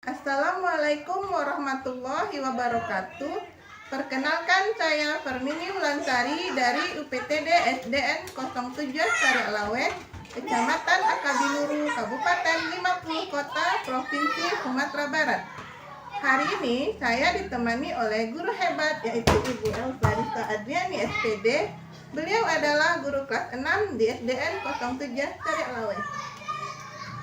Assalamualaikum warahmatullahi wabarakatuh. Perkenalkan, saya Fermini Wulansari dari UPTD SDN 07 Sarialawe, Kecamatan Akadiluru, Kabupaten 50 Kota, Provinsi Sumatera Barat. Hari ini saya ditemani oleh guru hebat, yaitu Ibu Elfarisa Adriani SPD. Beliau adalah guru kelas 6 di SDN 07 Sarialawe.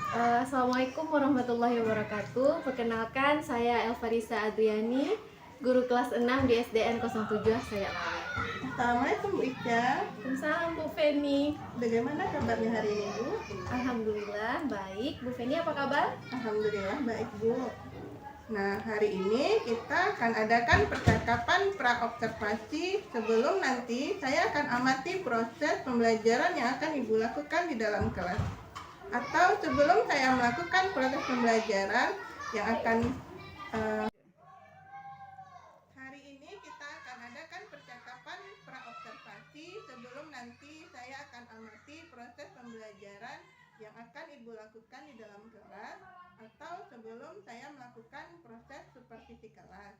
Assalamualaikum warahmatullahi wabarakatuh. Perkenalkan, saya Elfarisa Adriani, guru kelas 6 di SDN 07 Sarialawe. Assalamualaikum Bu Ica. Waalaikumsalam Bu Feni. Bagaimana kabarnya hari ini Bu? Alhamdulillah baik. Bu Feni apa kabar? Alhamdulillah baik Bu. Nah, hari ini kita akan adakan percakapan pra-observasi. Sebelum nanti saya akan amati proses pembelajaran yang akan Ibu lakukan di dalam kelas. Atau sebelum saya melakukan proses pembelajaran yang akan hari ini kita akan adakan percakapan pra-observasi. Sebelum nanti saya akan amati proses pembelajaran yang akan Ibu lakukan di dalam kelas, atau sebelum saya melakukan proses supervisi kelas.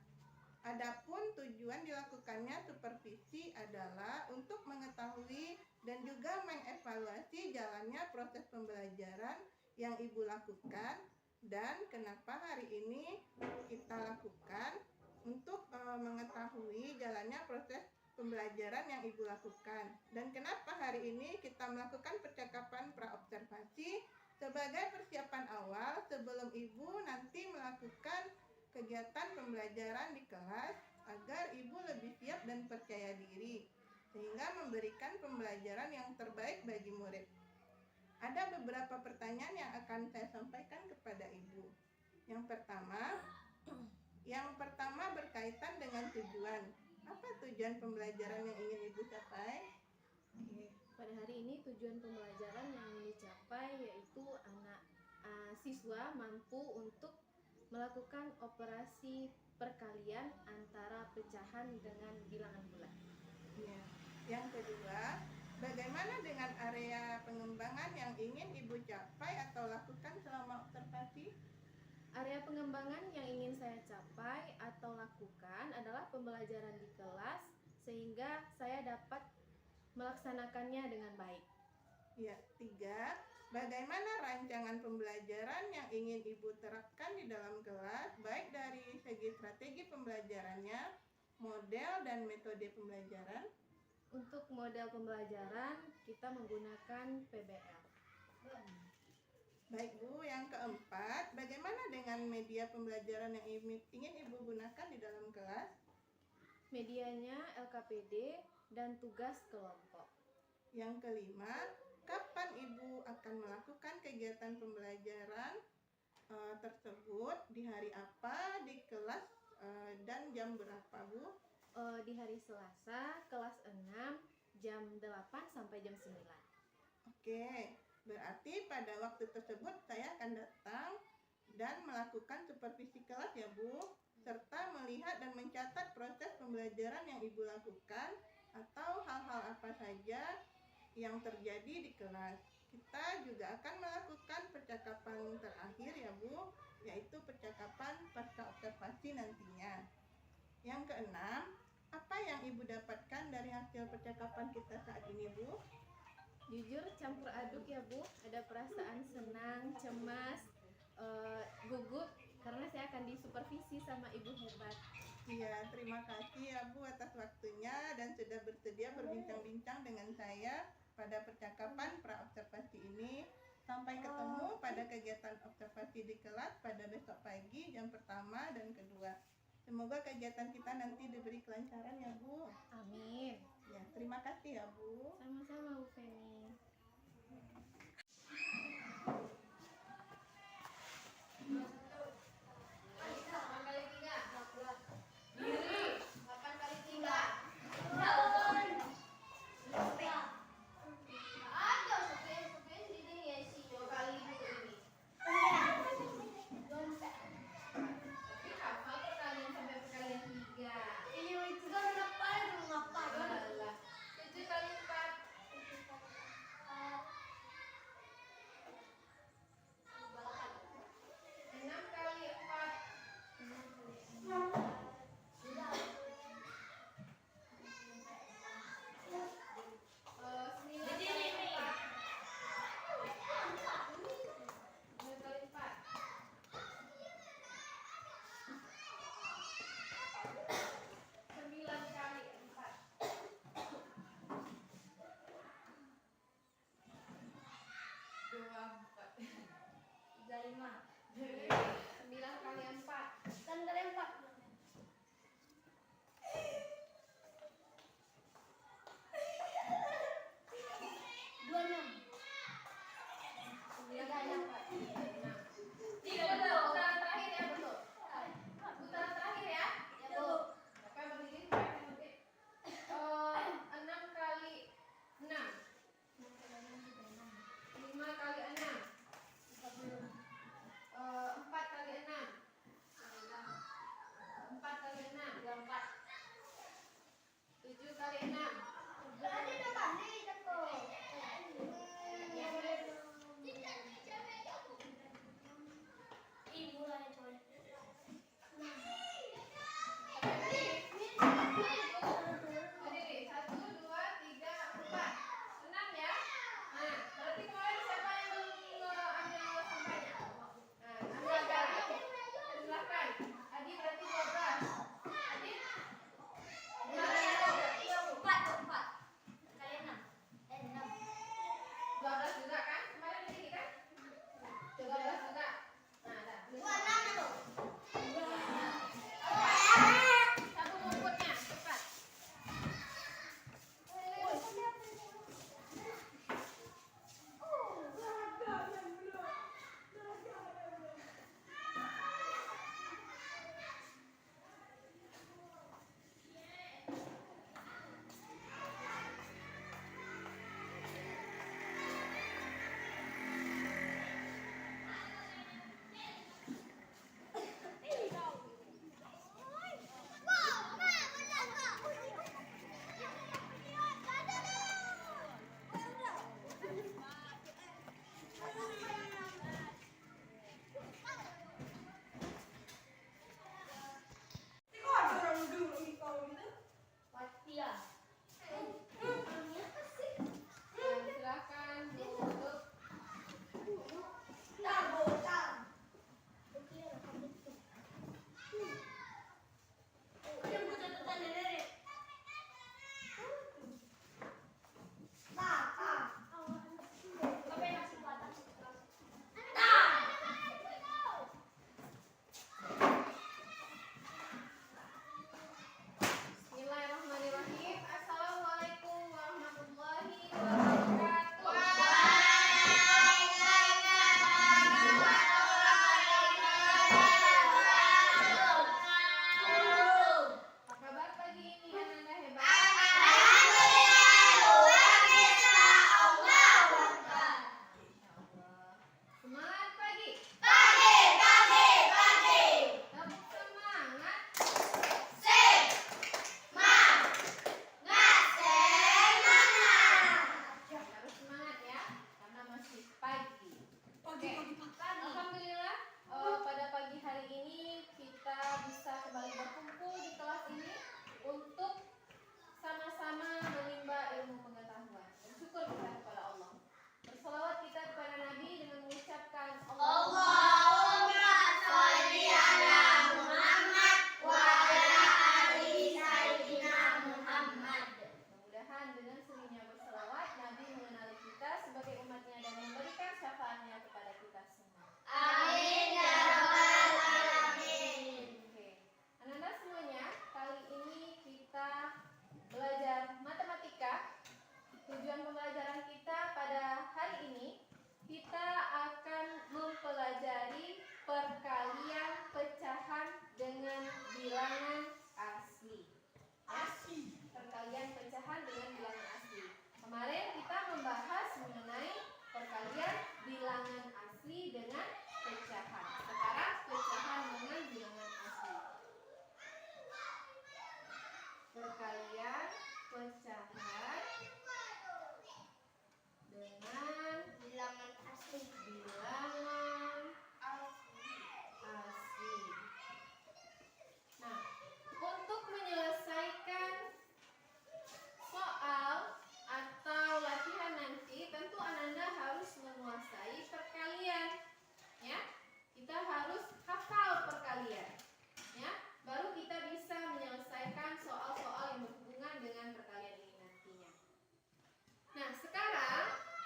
Adapun tujuan dilakukannya supervisi adalah untuk mengetahui dan juga mengevaluasi jalannya proses pembelajaran yang Ibu lakukan dan kenapa hari ini kita lakukan untuk mengetahui jalannya proses pembelajaran yang Ibu lakukan, dan kenapa hari ini kita melakukan percakapan pra-observasi sebagai persiapan awal sebelum Ibu nanti melakukan kegiatan pembelajaran di kelas agar Ibu lebih siap dan percaya diri sehingga memberikan pembelajaran yang terbaik bagi murid. Ada beberapa pertanyaan yang akan saya sampaikan kepada Ibu. Yang pertama berkaitan dengan tujuan. Apa tujuan pembelajaran yang ingin Ibu capai? Pada hari ini tujuan pembelajaran yang ingin dicapai yaitu siswa mampu untuk melakukan operasi perkalian antara pecahan dengan bilangan bulat. Ya. Yang kedua, bagaimana dengan area pengembangan yang ingin Ibu capai atau lakukan selama observasi? Area pengembangan yang ingin saya capai atau lakukan adalah pembelajaran di kelas sehingga saya dapat melaksanakannya dengan baik. Ya, 3. Bagaimana rancangan pembelajaran yang ingin Ibu terapkan di dalam kelas, baik dari segi strategi pembelajarannya, model dan metode pembelajaran? Untuk model pembelajaran, kita menggunakan PBL. Baik Bu, yang keempat, bagaimana dengan media pembelajaran yang ingin Ibu gunakan di dalam kelas? Medianya LKPD dan tugas kelompok. Yang kelima, kapan Ibu akan melakukan kegiatan pembelajaran tersebut? Di hari apa, di kelas, dan jam berapa Bu? Di hari Selasa, kelas 6, jam 8 sampai jam 9. Oke, berarti pada waktu tersebut saya akan datang dan melakukan supervisi kelas ya Bu, serta melihat dan mencatat proses pembelajaran yang Ibu lakukan atau hal-hal apa saja yang terjadi di kelas. Kita juga akan melakukan percakapan terakhir ya Bu, yaitu percakapan pasca observasi nantinya. Yang keenam, apa yang Ibu dapatkan dari hasil percakapan kita saat ini Bu? Jujur campur aduk ya Bu, ada perasaan senang, cemas, gugup karena saya akan disupervisi sama Ibu hebat. Iya, terima kasih ya Bu atas waktunya dan sudah bersedia berbincang-bincang dengan saya pada percakapan pra-observasi ini. Sampai ketemu pada kegiatan observasi di kelas pada besok pagi jam pertama dan kedua. Semoga kegiatan kita nanti diberi kelancaran ya Bu. Amin. Ya, terima kasih ya Bu. Sama-sama Bu Feni.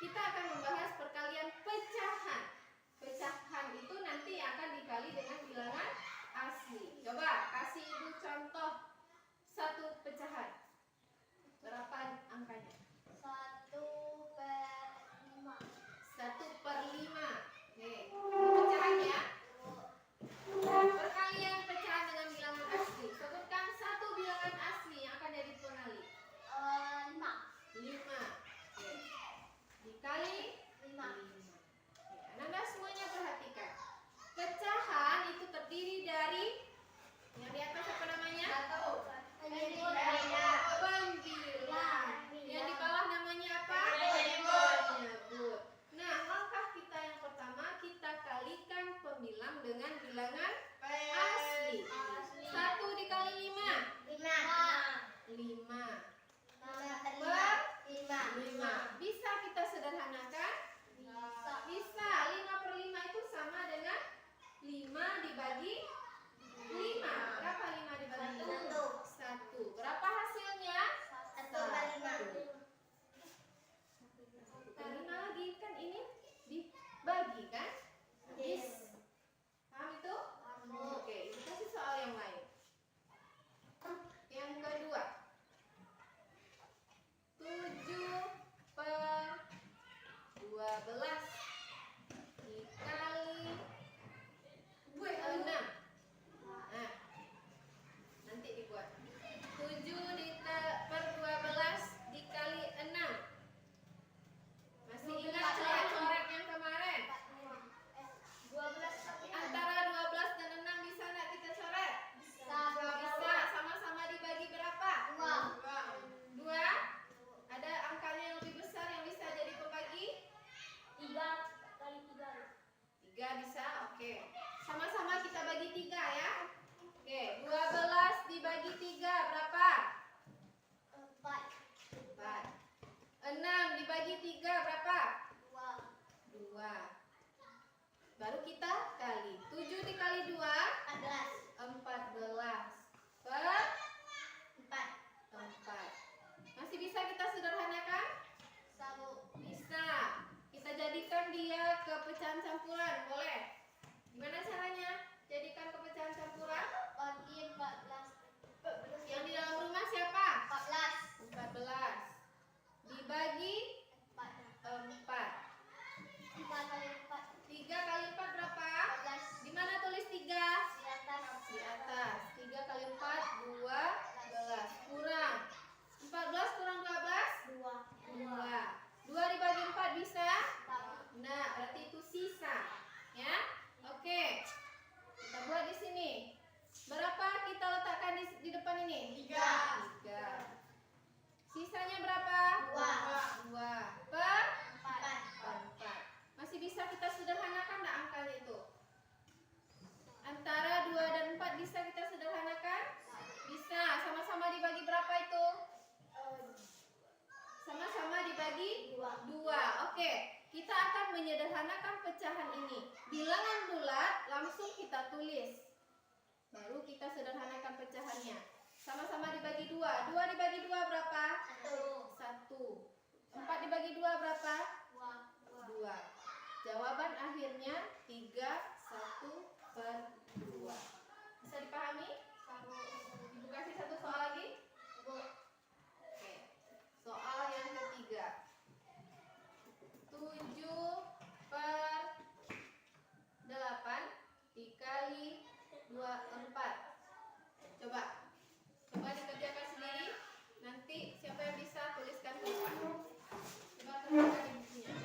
kita akan membahas perkalian pecahan. Pecahan itu nanti akan dikali dengan bilangan asli. Coba kasih ibu contoh satu pecahan. Berapa angkanya? 1/5. 1/5. Nih, ini pecahannya. Perkalian pecahan dengan bilangan asli. Sebutkan satu bilangan asli yang akan jadi pengali. 5. 5. Oke. Dikali 5. 5. Anda semuanya perhatikan. Pecahan itu terdiri dari yang di atas apa namanya? Pembilang. Yang di bawah namanya apa? Penyebut. Nah, langkah kita yang pertama, kita kalikan pembilang dengan bilangan asli. 1 dikali 5. 5. 5. Bisa kita sederhanakan? Bisa. 5/5 itu sama dengan 5 dibagi 5. Berapa 5 dibagi 5? 1. Berapa hasilnya? 1. Ini lagi kan ini dibagi kan? Paham itu? Oke, ini kasih soal yang lain. Yang kedua. 7/12 dikali 6. Nah, nanti dibuat. 7/12 dikali 6. Masih ingat coret-coret yang kemarin? 12. Antara 12 dan 6 bisa nggak kita coret? Bisa. Sama-sama dibagi berapa? 2. Ada angkanya yang lebih besar yang bisa jadi pembagi? 3 bisa? Oke. Sama-sama kita bagi 3 ya. Oke, 12 dibagi 3 berapa? 4. 4. 6 dibagi 3 berapa? 2. Baru kita kali. 7 dikali 2? 14. Per 4. Masih bisa kita sederhanakan? Bisa. Kita jadikan dia ke pecahan campuran, boleh? Gimana caranya? Jadikan ke pecahan campuran? Bagi 14. Yang di dalam rumah siapa? 14. 14. Dibagi 4. 4. 4 kali 4. 3 kali 4 berapa? 14. Di mana tulis 3? Di atas. Di atas. 3 kali 4, 12. Kurang. 14 kurang 12? 2. 2 dibagi 4 bisa? Nah, berarti itu sisa. Ya? Oke. Kita buat di sini. Berapa kita letakkan di depan ini? 3. Sisanya berapa? 2. Per 4. Masih bisa kita sederhanakan enggak angkanya itu? Antara 2 dan 4 bisa kita sederhanakan? Bisa. Sama-sama dibagi berapa itu? Sama-sama dibagi 2. Oke. Kita akan menyederhanakan pecahan ini. Bilangan bulat langsung kita tulis. Baru kita sederhanakan pecahannya. Sama-sama dibagi 2. 2 dibagi 2 berapa? 1. 4 dibagi 2 berapa? 2. Jawaban akhirnya 3/1/2. Bisa dipahami? Ibu kasih satu soal lagi. Oke. Soal yang ketiga. 7/8 dikali 24. Coba dikerjakan sendiri. Nanti siapa yang bisa tuliskan ke depan. Coba kerjakan di bukunya.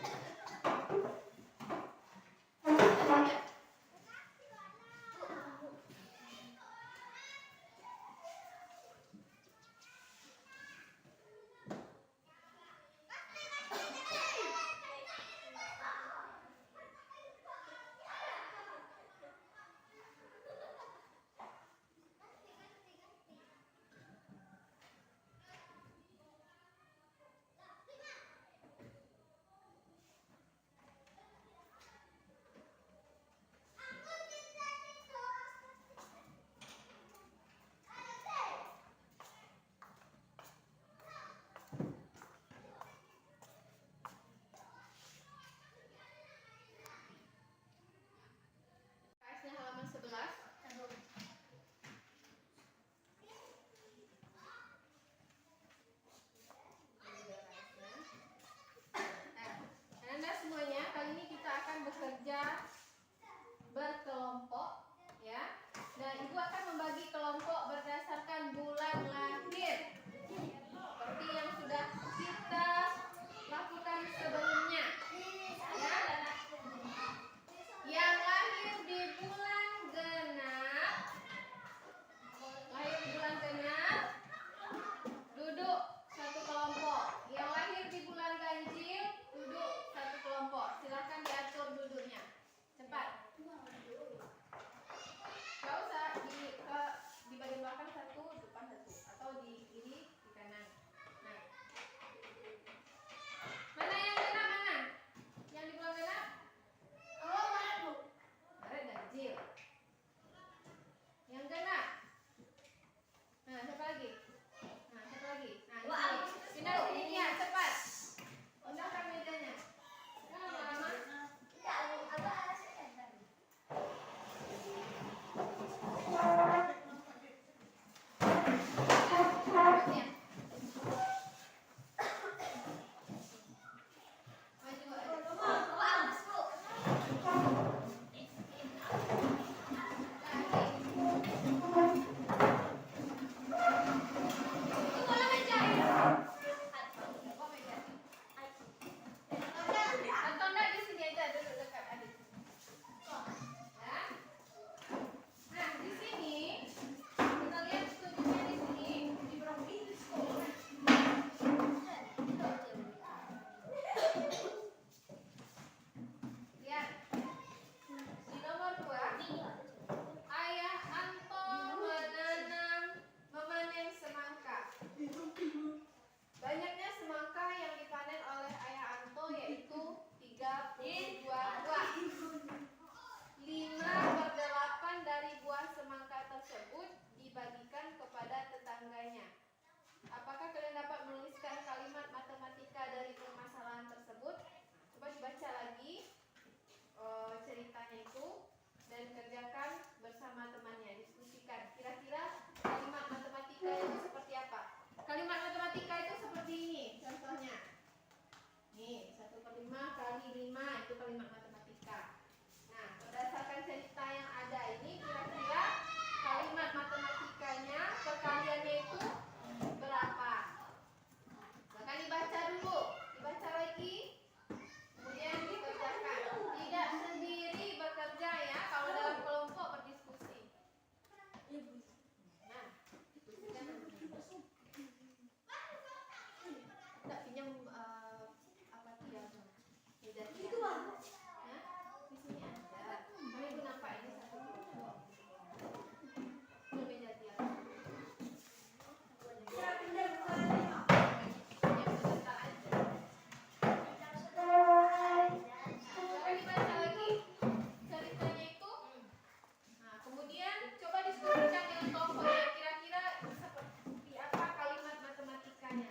itu dan kerjakan bersama temannya. Diskusikan. Kira-kira kalimat matematika itu seperti apa? Kalimat matematika itu seperti ini. Contohnya. Nih, 1/5 kali 5 itu kalimat matematika. Nah, berdasarkan cerita yang ada ini, kira-kira kalimat matematikanya, perkaliannya itu berapa? Bahkan dibaca dulu, dibaca lagi, kemudian dikerjakan. Tidak sendiri bekerja ya, kalau dalam kelompok berdiskusi. Nah, diskusikan nanti. Tak pinjam apa tidak? Meja tiang. Hah? Di sini ada. Kami pun nampak ini satu kelompok. Itu meja tiang. Yang sebentar aja. Coba dibaca lagi ceritanya itu. Nah, kemudian coba diskusikan dengan kelompoknya. Kira-kira seperti apa kalimat matematikanya?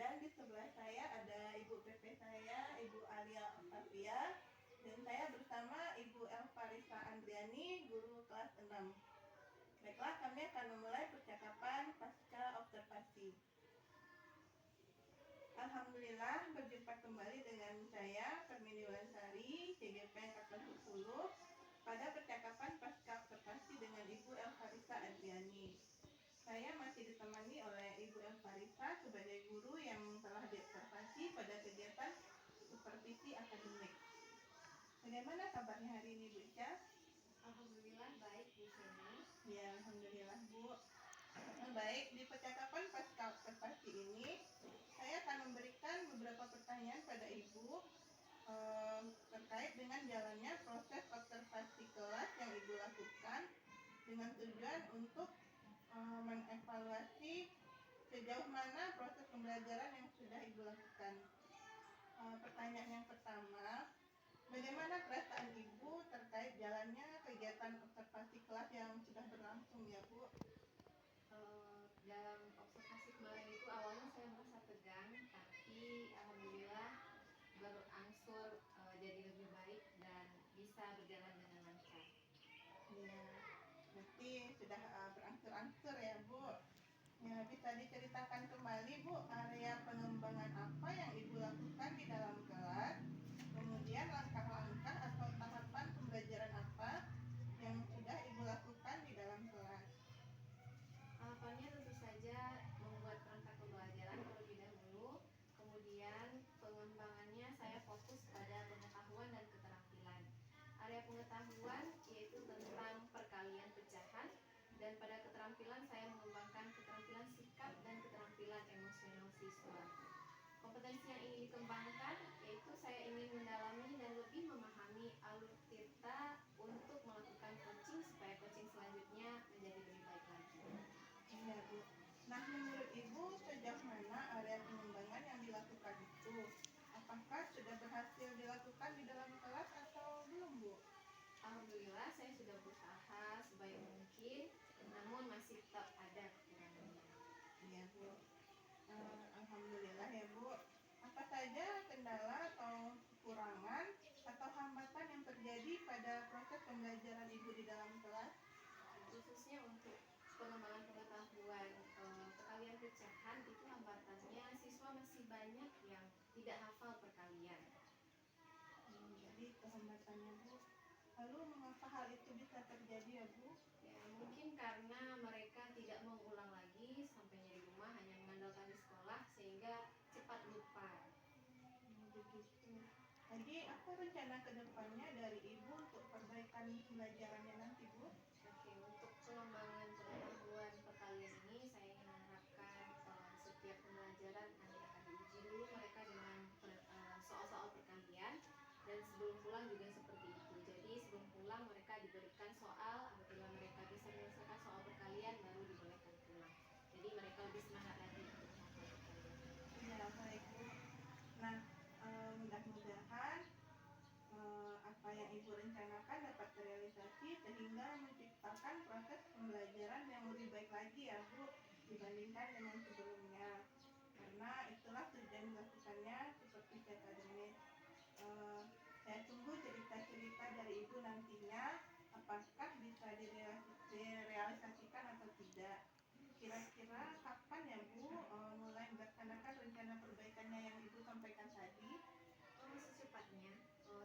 Dan di sebelah saya ada Ibu PP saya, Ibu Alia Octavia, dan saya bersama Ibu Elfarisa Andriani, guru kelas 6. Baiklah, kami akan memulai percakapan pasca observasi. Alhamdulillah, berjumpa kembali dengan saya, Permini Wansari, CGP Angkatan 10, pada percakapan pasca observasi dengan Ibu Elfarisa Andriani. Saya masih ditemani oleh Ibu Elfarisa sebagai guru yang telah diobservasi pada kegiatan supervisi akademik. Bagaimana kabarnya hari ini, Bu Ica? Alhamdulillah baik, Bu Feni. Ya, alhamdulillah, Bu. Baik, di percakapan pasca observasi ini, saya akan memberikan beberapa pertanyaan pada Ibu terkait dengan jalannya proses observasi kelas yang Ibu lakukan dengan tujuan untuk mengevaluasi sejauh mana proses pembelajaran yang sudah Ibu lakukan. Pertanyaan yang pertama, bagaimana perasaan Ibu terkait jalannya kegiatan observasi kelas yang sudah berlangsung ya, Bu? Dalam observasi kemarin itu awalnya saya merasa tegang, tapi alhamdulillah berangsur jadi lebih baik dan bisa berjalan dengan lancar. Ya, berarti sudah berangsur-angsur ya, Bu. Ya, bisa diceritakan kembali, Bu, area pengembangan apa yang Ibu lakukan di dalam kelas? Kemudian langkah-langkah atau tahapan pembelajaran apa yang sudah Ibu lakukan di dalam kelas? Tahapannya tentu saja membuat perangkat pembelajaran terlebih dahulu, kemudian pengembangannya saya fokus pada pengetahuan dan keterampilan. Area pengetahuan yaitu tentang perkalian pecahan, dan pada keterampilan saya mengembangkan keterampilan sikap dan keterampilan emosional siswa. Kompetensi yang ingin dikembangkan yaitu saya ingin mendalami dan lebih memahami alur Tirta untuk melakukan coaching supaya coaching selanjutnya menjadi lebih baik lagi. Iya, Bu. Nah, menurut Ibu, sejauh mana area pengembangan yang dilakukan itu? Apakah sudah berhasil dilakukan di dalam kelas atau belum, Bu? Alhamdulillah saya sudah berusaha sebaik mungkin, namun masih tetap ada kekurangannya. Iya, Bu. Alhamdulillah ya, Bu. Apa saja kendala atau kekurangan atau hambatan yang terjadi pada proses pembelajaran Ibu di dalam kelas? Khususnya untuk pengembangan pengetahuan perkalian pecahan itu hambatannya siswa masih banyak yang tidak hafal perkalian. Jadi itu hambatannya, Bu. Lalu mengapa hal itu bisa terjadi ya, Bu? Ya, mungkin karena mereka tidak mengulang lagi sampainya di rumah, hanya mengandalkan di sekolah sehingga cepat lupa. Begitu. Jadi apa rencana kedepannya dari Ibu untuk perbaikan pembelajarannya nanti, Bu? Oke, untuk pengembangan pengetahuan perkalian ini saya ingin menerapkan setiap pembelajaran akan diuji dulu mereka dengan soal-soal perkalian, dan sebelum pulang juga seperti itu. Jadi sebelum pulang mereka diberikan soal, apabila mereka bisa menyelesaikan soal perkalian baru dibolehkan pulang. Jadi mereka lebih semangat lagi untuk menghafal perkalian. Ya, baik, Bu. Nah, mudah-mudahan apa yang Ibu rencanakan dapat terrealisasi sehingga menciptakan proses pembelajaran yang lebih baik lagi ya, Bu, dibandingkan dengan sebelumnya. Karena itulah tujuan dilakukannya supervisi akademik. Saya tunggu cerita-cerita dari Ibu nantinya, apakah bisa direalisasikan atau tidak. Kira-kira kapan ya, Bu, mulai melaksanakan rencana perbaikannya yang Ibu sampaikan tadi? Secepatnya.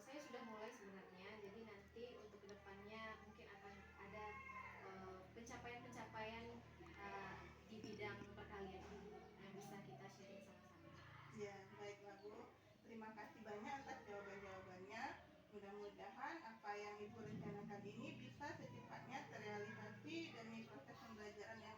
Saya sudah mulai sebenarnya, jadi nanti untuk kedepannya mungkin akan ada pencapaian-pencapaian di bidang perkalian ini yang bisa kita sharing sama-sama. Ya, baiklah, Bu. Terima kasih banyak atas jawaban-jawabannya. Mudah-mudahan apa yang Ibu rencanakan ini bisa secepatnya terrealisasi demi proses pembelajaran yang